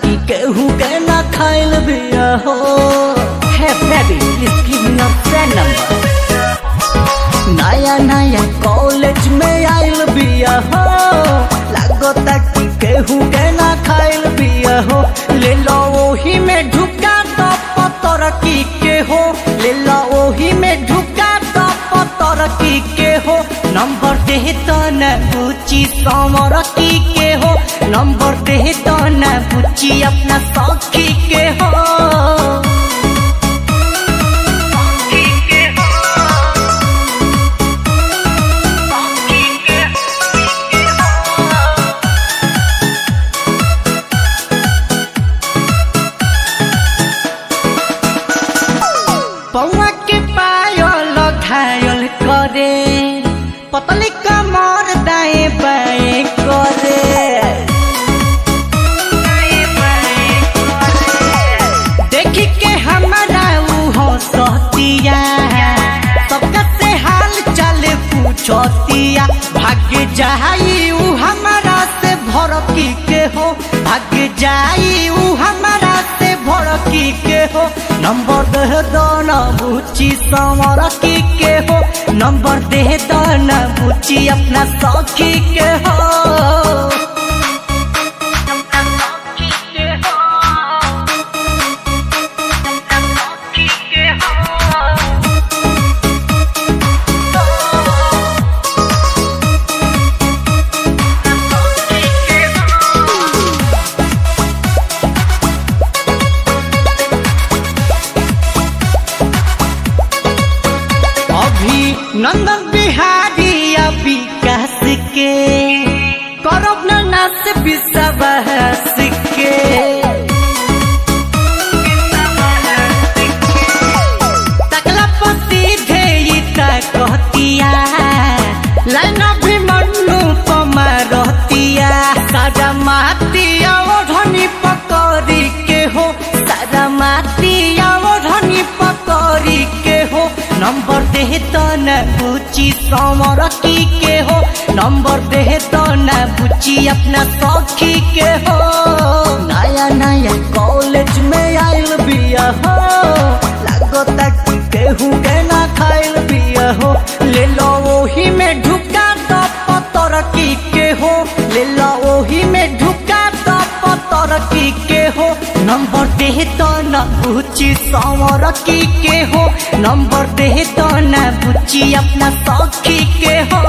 कि केहू के ना खाइल बिया हो। Hey baby, please give me your phone number। नया नया कॉलेज में आइल बिया हो, लागता कि केहू के ना खाइल बिया हो। ले लो ओही में ढुका तो पतर की के हो, ले लो ओही में ढुका तो पतर की के हो। नंबर दे तो न पूछी समर की के हो, नंबर दे तो न पूछी अपना सखी के हो। पौआ के पायल घायल करे, पतली कमर दाएं बाएं करे। देखी के हमारा ऊ हंसतिया, सबका से हाल चाल पूछतिया। भाग्य जाई ऊ हमारा से भड़की के हो, भाग्य जाई ऊ हमारा से भड़की के हो। नंबर दे दो न पूछी समर की के हो, नंबर दे दो न पूछी अपना सखी के हो। नंदन बिहारी विकास के करब न नाच विश्वास के। तकला पति धे कहतिया, लाइन भी मन्नू पमा रहतिया। सारा मातिया ओढ़नी पकड़ी के हो, सारा मातिया ओढ़नी पकड़ी के हो। नंबर दे तो न पूछी समर की के हो, नंबर दे तो न पूछी अपना सखी के हो। नया नया कॉलेज में आइल बिया हो, लागता कि केहू के ना खाइल बिया हो। ले लो ओही में ढुका तो पतर की के हो, ले लो ओही में ढुका तो पतर की के हो। नंबर दे तो न पूछी समर की के हो, नंबर दे तो न पूछी अपना सखी के हो।